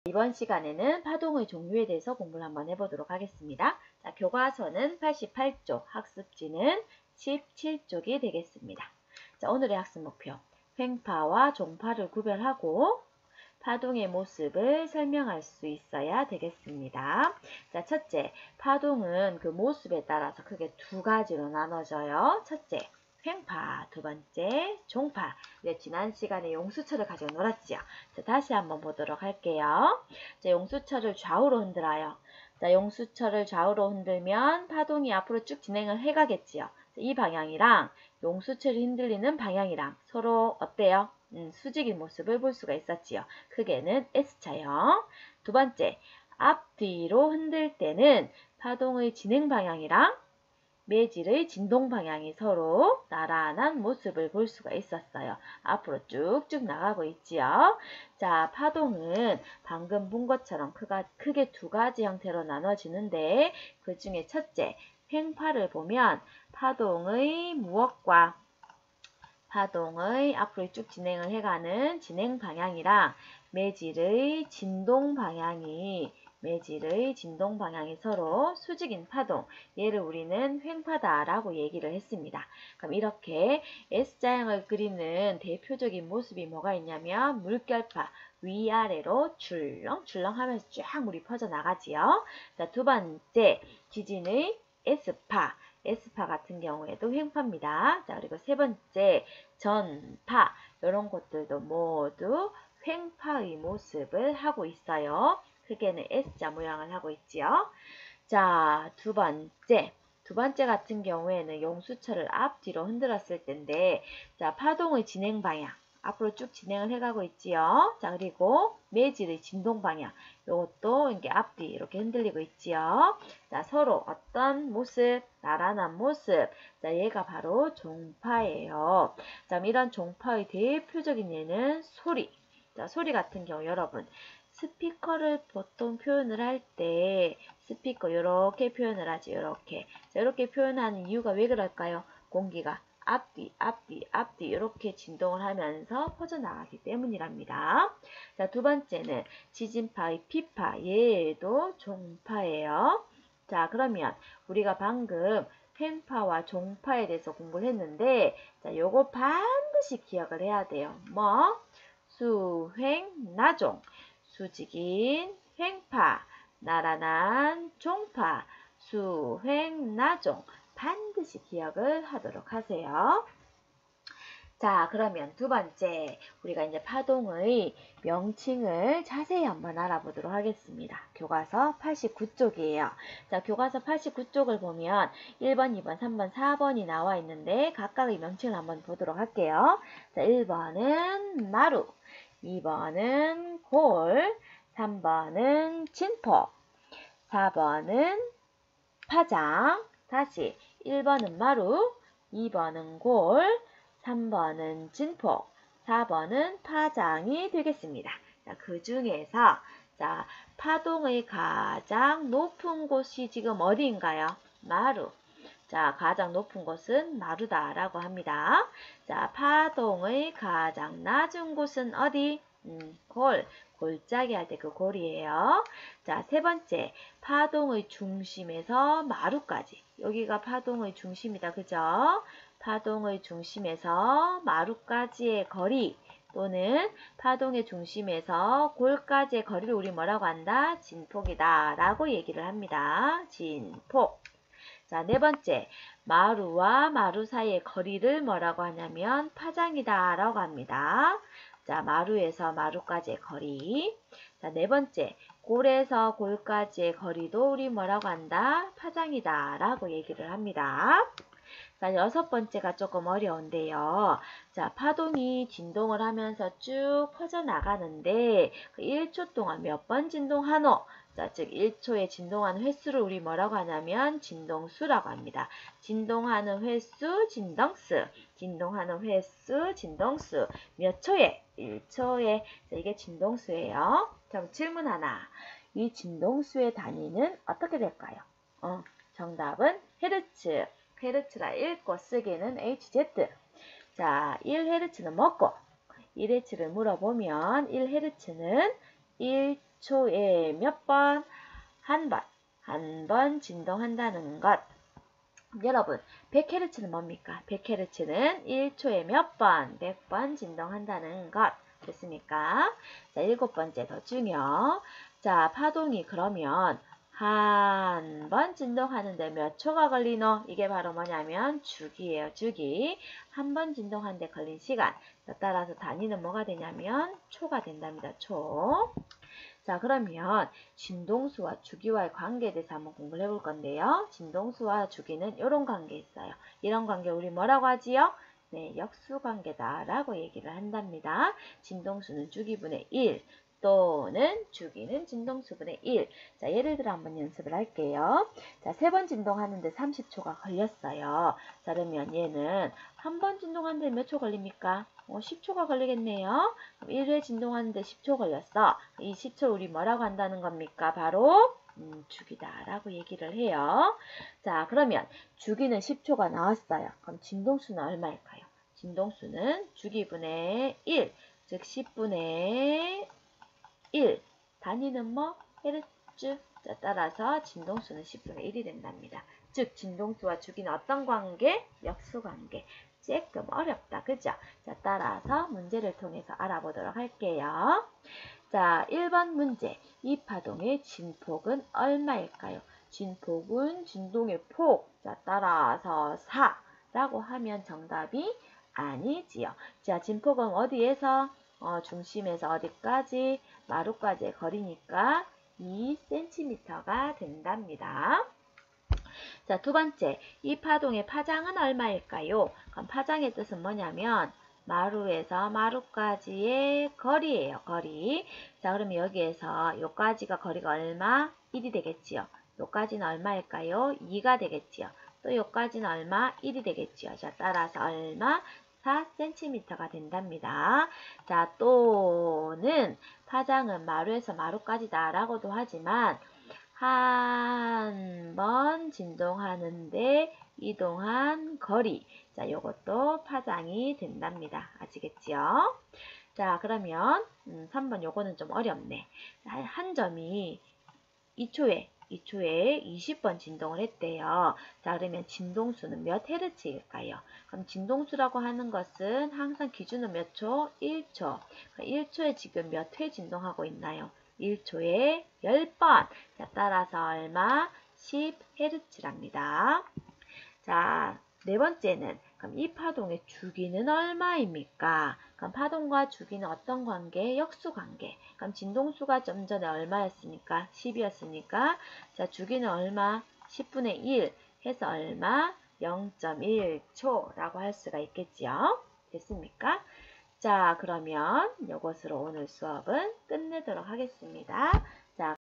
이번 시간에는 파동의 종류에 대해서 공부를 한번 해보도록 하겠습니다. 자, 교과서는 88쪽, 학습지는 17쪽이 되겠습니다. 자, 오늘의 학습 목표. 횡파와 종파를 구별하고 파동의 모습을 설명할 수 있어야 되겠습니다. 자, 첫째, 파동은 그 모습에 따라서 크게 두 가지로 나눠져요. 첫째, 횡파, 두 번째, 종파. 네, 지난 시간에 용수철을 가지고 놀았지요. 자, 다시 한번 보도록 할게요. 자, 용수철을 좌우로 흔들어요. 자, 용수철을 좌우로 흔들면 파동이 앞으로 쭉 진행을 해가겠지요. 자, 이 방향이랑 용수철이 흔들리는 방향이랑 서로 어때요? 수직인 모습을 볼 수가 있었지요. 크게는 S자형. 두 번째, 앞뒤로 흔들 때는 파동의 진행 방향이랑 매질의 진동 방향이 서로 나란한 모습을 볼 수가 있었어요. 앞으로 쭉쭉 나가고 있지요. 자, 파동은 방금 본 것처럼 크게 두 가지 형태로 나눠지는데 그 중에 첫째, 횡파를 보면 파동의 무엇과 파동의 앞으로 쭉 진행을 해가는 진행 방향이랑 매질의 진동 방향이 서로 수직인 파동, 얘를 우리는 횡파다라고 얘기를 했습니다. 그럼 이렇게 S자형을 그리는 대표적인 모습이 뭐가 있냐면 물결파, 위아래로 출렁출렁 하면서 쫙 물이 퍼져나가지요. 자, 두 번째, 지진의 S파. S파 같은 경우에도 횡파입니다. 자, 그리고 세 번째, 전파. 이런 것들도 모두 횡파의 모습을 하고 있어요. 크게는 S자 모양을 하고 있지요. 자, 두 번째 같은 경우에는 용수철을 앞뒤로 흔들었을 텐데, 자, 파동의 진행 방향. 앞으로 쭉 진행을 해가고 있지요. 자, 그리고 매질의 진동 방향. 이것도 이게 앞뒤 이렇게 흔들리고 있지요. 자, 서로 어떤 모습? 나란한 모습. 자, 얘가 바로 종파예요. 자, 이런 종파의 대표적인 예는 소리. 자, 소리 같은 경우 여러분, 스피커를 보통 표현을 할 때 스피커 이렇게 표현을 하죠. 이렇게. 자, 이렇게 표현하는 이유가 왜 그럴까요? 공기가 앞뒤 이렇게 진동을 하면서 퍼져나가기 때문이랍니다. 자, 두 번째는 지진파의 피파, 얘도 종파예요. 자, 그러면 우리가 방금 횡파와 종파에 대해서 공부를 했는데, 자, 요거 반드시 기억을 해야 돼요. 뭐? 수횡나종, 수직인 횡파, 나란한 종파, 수횡나종. 반드시 기억을 하도록 하세요. 자, 그러면 두 번째, 우리가 이제 파동의 명칭을 자세히 한번 알아보도록 하겠습니다. 교과서 89쪽이에요. 자, 교과서 89쪽을 보면 1번, 2번, 3번, 4번이 나와 있는데 각각의 명칭을 한번 보도록 할게요. 자, 1번은 마루, 2번은 골, 3번은 진폭, 4번은 파장. 다시 1번은 마루, 2번은 골, 3번은 진폭, 4번은 파장이 되겠습니다. 자, 그 중에서 자, 파동의 가장 높은 곳이 지금 어디인가요? 마루. 자, 가장 높은 곳은 마루다라고 합니다. 자, 파동의 가장 낮은 곳은 어디? 골. 골짜기 할 때 그 골이에요. 자, 세 번째, 파동의 중심에서 마루까지. 여기가 파동의 중심이다. 그죠? 파동의 중심에서 마루까지의 거리 또는 파동의 중심에서 골까지의 거리를 우리 뭐라고 한다? 진폭이다 라고 얘기를 합니다. 진폭. 자, 네 번째, 마루와 마루 사이의 거리를 뭐라고 하냐면 파장이다 라고 합니다. 자, 마루에서 마루까지의 거리. 자, 네 번째, 골에서 골까지의 거리도 우리 뭐라고 한다? 파장이다 라고 얘기를 합니다. 자, 여섯 번째가 조금 어려운데요. 자, 파동이 진동을 하면서 쭉 퍼져나가는데 그 1초 동안 몇 번 진동하노? 자, 즉 1초에 진동하는 횟수를 우리 뭐라고 하냐면 진동수라고 합니다. 진동하는 횟수, 진동수. 진동하는 횟수, 진동수. 몇 초에? 1초에. 자, 이게 진동수예요. 그럼 질문 하나. 이 진동수의 단위는 어떻게 될까요? 정답은 헤르츠. 헤르츠라 읽고 쓰기는 HZ. 자, 1헤르츠는 뭐고? 1H를 물어보면 1헤르츠는 1 초에 몇 번? 한 번 진동한다는 것. 여러분, 100Hz는 뭡니까? 100Hz는 1초에 몇 번? 100번 진동한다는 것. 됐습니까? 자, 7번째 더 중요. 자, 파동이 그러면 한 번 진동하는데 몇 초가 걸리노? 이게 바로 뭐냐면 주기예요. 주기. 한 번 진동하는데 걸린 시간. 따라서 단위는 뭐가 되냐면 초가 된답니다. 초. 자, 그러면 진동수와 주기와의 관계에 대해서 한번 공부를 해볼 건데요. 진동수와 주기는 이런 관계에 있어요. 이런 관계 우리 뭐라고 하지요? 네, 역수관계다라고 얘기를 한답니다. 진동수는 주기분의 1 또는 주기는 진동수분의 1. 자, 예를 들어 한번 연습을 할게요. 자, 3번 진동하는데 30초가 걸렸어요. 자, 그러면 얘는 한 번 진동하는데 몇 초 걸립니까? 10초가 걸리겠네요. 그럼 1회 진동하는데 10초 걸렸어. 이 10초 우리 뭐라고 한다는 겁니까? 바로 주기다라고 얘기를 해요. 자, 그러면 주기는 10초가 나왔어요. 그럼 진동수는 얼마일까요? 진동수는 주기분의 1, 즉 10분의 1. 단위는 뭐? 헤르츠. 자, 따라서 진동수는 10분의 1이 된답니다. 즉, 진동수와 주기는 어떤 관계? 역수관계. 조금 어렵다. 그죠? 자, 따라서 문제를 통해서 알아보도록 할게요. 자, 1번 문제. 이 파동의 진폭은 얼마일까요? 진폭은 진동의 폭. 자, 따라서 4라고 하면 정답이 아니지요. 자, 진폭은 어디에서? 중심에서 어디까지? 마루까지의 거리니까 2cm가 된답니다. 자, 두 번째, 이 파동의 파장은 얼마일까요? 그럼 파장의 뜻은 뭐냐면 마루에서 마루까지의 거리예요. 거리. 자, 그러면 여기에서 요까지가 거리가 얼마? 1이 되겠지요. 요까지는 얼마일까요? 2가 되겠지요. 또 요까지는 얼마? 1이 되겠지요. 자, 따라서 얼마? 4cm가 된답니다. 자, 또는 파장은 마루에서 마루까지다 라고도 하지만 한 번 진동하는데 이동한 거리. 자, 요것도 파장이 된답니다. 아시겠지요? 자, 그러면 3번 요거는 좀 어렵네. 한 점이 2초에 20번 진동을 했대요. 자, 그러면 진동수는 몇 헤르츠일까요? 그럼 진동수라고 하는 것은 항상 기준은 몇 초? 1초. 1초에 지금 몇 회 진동하고 있나요? 1초에 10번. 자, 따라서 얼마? 10Hz랍니다. 자, 네 번째는 그럼 이 파동의 주기는 얼마입니까? 그럼 파동과 주기는 어떤 관계? 역수관계. 그럼 진동수가 좀 전에 얼마였습니까? 10이었으니까 자, 주기는 얼마? 10분의 1 해서 얼마? 0.1초라고 할 수가 있겠지요. 됐습니까? 자, 그러면 이것으로 오늘 수업은 끝내도록 하겠습니다. 자,